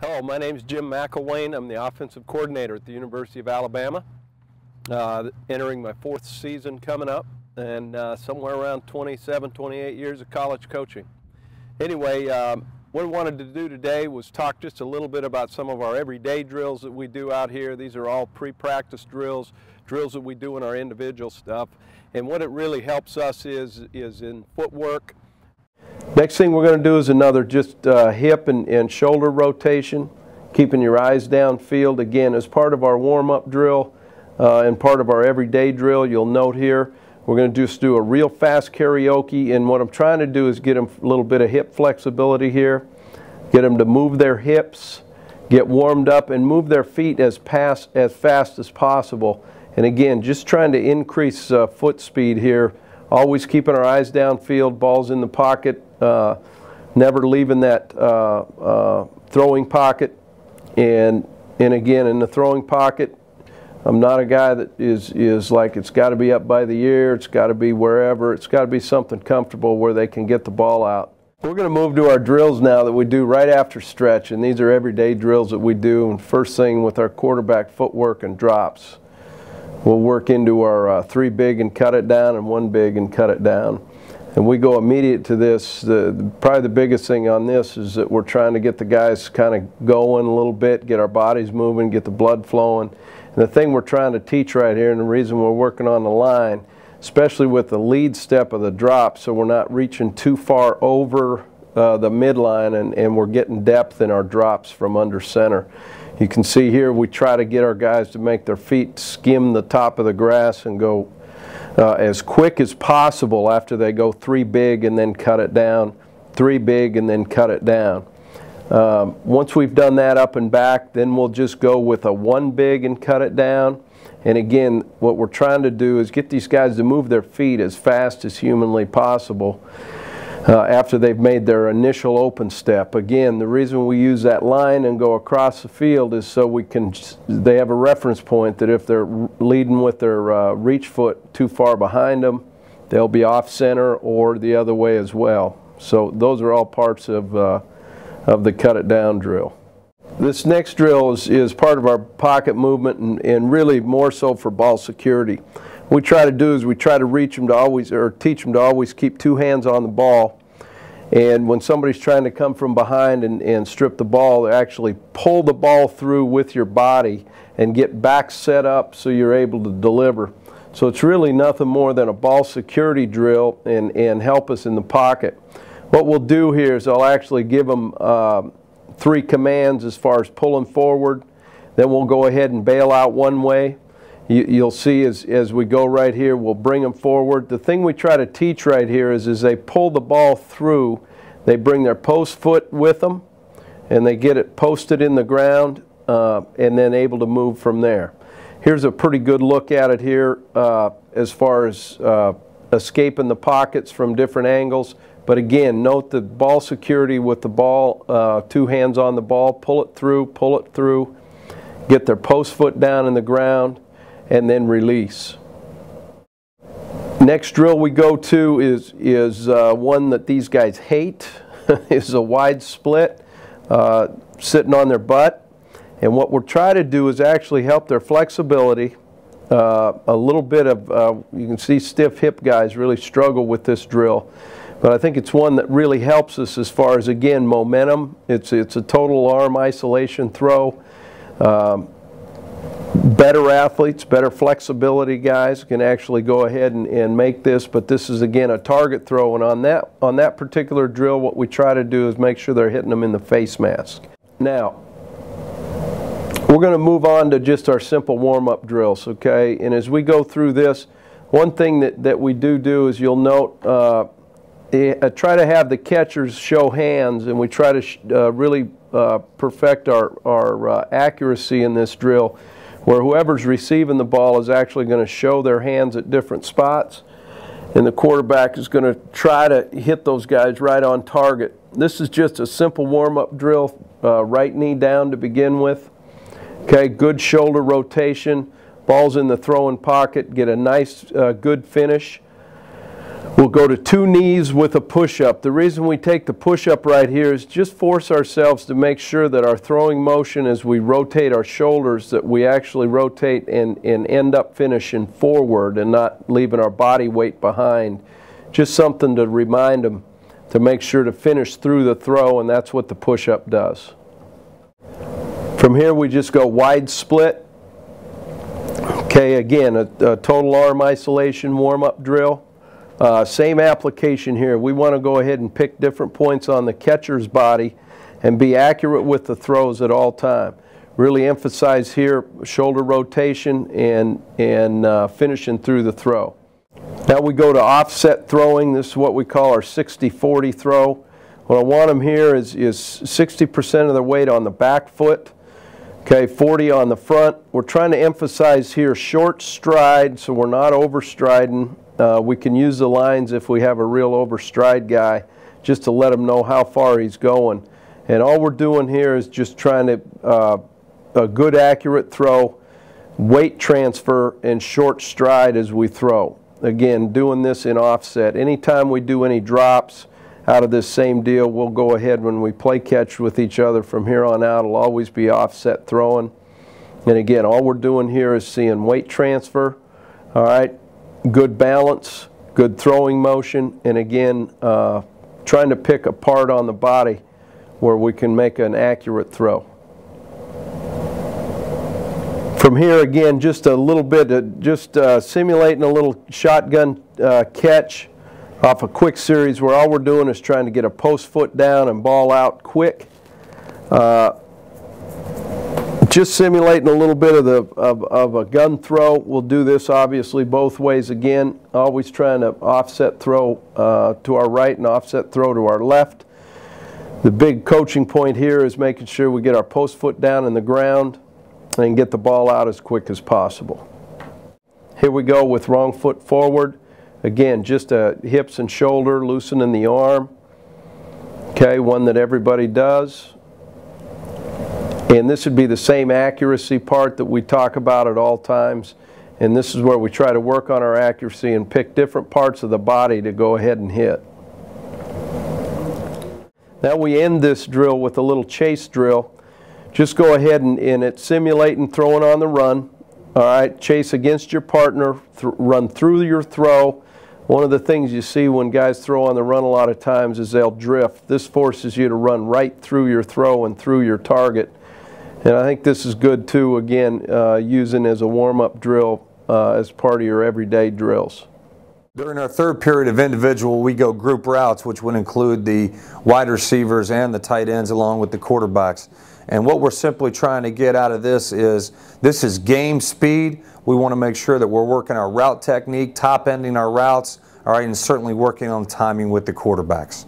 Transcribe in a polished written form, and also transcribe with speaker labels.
Speaker 1: Hello, my name is Jim McElwain. I'm the offensive coordinator at the University of Alabama. Entering my 4th season coming up, and somewhere around 27, 28 years of college coaching. Anyway, what I wanted to do today was talk just a little bit about some of our everyday drills that we do out here. These are all pre-practice drills that we do in our individual stuff. And what it really helps us is in footwork. Next thing we're going to do is another just hip and shoulder rotation, keeping your eyes downfield. Again, as part of our warm-up drill and part of our everyday drill, you'll note here, we're going to just do a real fast karaoke, and what I'm trying to do is get them a little bit of hip flexibility here, get them to move their hips, get warmed up, and move their feet as fast as possible. And again, just trying to increase foot speed here, always keeping our eyes downfield, balls in the pocket, never leaving that throwing pocket. And again, in the throwing pocket, I'm not a guy that is like it's got to be up by the ear, it's got to be wherever, it's got to be something comfortable where they can get the ball out. We're going to move to our drills now that we do right after stretch, and these are everyday drills that we do. And first thing with our quarterback footwork and drops, we'll work into our 3 big and cut it down and 1 big and cut it down. And we go immediate to this. Probably the biggest thing on this is that we're trying to get the guys kind of going a little bit, get our bodies moving, get the blood flowing. And the thing we're trying to teach right here, and the reason we're working on the line, especially with the lead step of the drop, so we're not reaching too far over the midline, and we're getting depth in our drops from under center. You can see here we try to get our guys to make their feet skim the top of the grass and go as quick as possible after they go 3 big and then cut it down, 3 big and then cut it down. Once we've done that up and back, then we'll just go with a 1 big and cut it down. And again, what we're trying to do is get these guys to move their feet as fast as humanly possible after they've made their initial open step. Again, the reason we use that line and go across the field is so they have a reference point that if they're leading with their reach foot too far behind them, they'll be off center or the other way as well. So those are all parts of the cut it down drill. This next drill is part of our pocket movement and really more so for ball security. What we try to do is we try to reach them to always, or teach them to always keep 2 hands on the ball. And when somebody's trying to come from behind and strip the ball, they actually pull the ball through with your body and get back set up so you're able to deliver. So it's really nothing more than a ball security drill and help us in the pocket. What we'll do here is I'll actually give them 3 commands as far as pulling forward. Then we'll go ahead and bail out one way. You'll see as we go right here, we'll bring them forward. The thing we try to teach right here is they pull the ball through, they bring their post foot with them, and they get it posted in the ground and then able to move from there. Here's a pretty good look at it here as far as escaping the pockets from different angles. But again, note the ball security with the ball, 2 hands on the ball, pull it through, get their post foot down in the ground, and then release. Next drill we go to is one that these guys hate. Is a wide split, sitting on their butt. And what we're trying to do is actually help their flexibility. A little bit of, you can see stiff hip guys really struggle with this drill. But I think it's one that really helps us as far as, again, momentum. It's a total arm isolation throw. Better athletes, better flexibility guys can actually go ahead and make this, but this is again a target throw, and on that particular drill what we try to do is make sure they're hitting them in the face mask. Now we're going to move on to just our simple warm-up drills, okay? And as we go through this, one thing that we do is you'll note try to have the catchers show hands, and we try to really perfect our accuracy in this drill, where whoever's receiving the ball is actually going to show their hands at different spots, and the quarterback is going to try to hit those guys right on target. This is just a simple warm-up drill, right knee down to begin with. Okay, good shoulder rotation, ball's in the throwing pocket, get a nice good finish. We'll go to 2 knees with a push-up. The reason we take the push-up right here is just force ourselves to make sure that our throwing motion as we rotate our shoulders, that we actually rotate and end up finishing forward and not leaving our body weight behind. Just something to remind them to make sure to finish through the throw, and that's what the push-up does. From here we just go wide split. Okay, again, a total arm isolation warm-up drill. Same application here. We want to go ahead and pick different points on the catcher's body and be accurate with the throws at all time. Really emphasize here shoulder rotation and finishing through the throw. Now we go to offset throwing. This is what we call our 60-40 throw. What I want them here is 60% of their weight on the back foot, okay, 40 on the front. We're trying to emphasize here short stride, so we're not overstriding. We can use the lines if we have a real overstride guy, just to let him know how far he's going. And all we're doing here is just trying to, a good accurate throw, weight transfer, and short stride as we throw. Again, doing this in offset. Anytime we do any drops out of this same deal, we'll go ahead when we play catch with each other from here on out. It'll always be offset throwing. And again, all we're doing here is seeing weight transfer, all right, good balance, good throwing motion, and again, trying to pick a part on the body where we can make an accurate throw. From here, again, just a little bit, simulating a little shotgun catch off a quick series where all we're doing is trying to get a post foot down and ball out quick. Just simulating a little bit of a gun throw. We'll do this obviously both ways again, always trying to offset throw to our right and offset throw to our left. The big coaching point here is making sure we get our post foot down in the ground and get the ball out as quick as possible. Here we go with wrong foot forward. Again, just hips and shoulder, loosening the arm. Okay, one that everybody does. And this would be the same accuracy part that we talk about at all times. And this is where we try to work on our accuracy and pick different parts of the body to go ahead and hit. Now we end this drill with a little chase drill. Just go ahead and it's simulating throwing on the run. All right, chase against your partner, run through your throw. One of the things you see when guys throw on the run a lot of times is they'll drift. This forces you to run right through your throw and through your target. And I think this is good too, again, using as a warm-up drill as part of your everyday drills.
Speaker 2: During our third period of individual, we go group routes, which would include the wide receivers and the tight ends along with the quarterbacks. And what we're simply trying to get out of this is game speed. We want to make sure that we're working our route technique, top-ending our routes, all right, and certainly working on timing with the quarterbacks.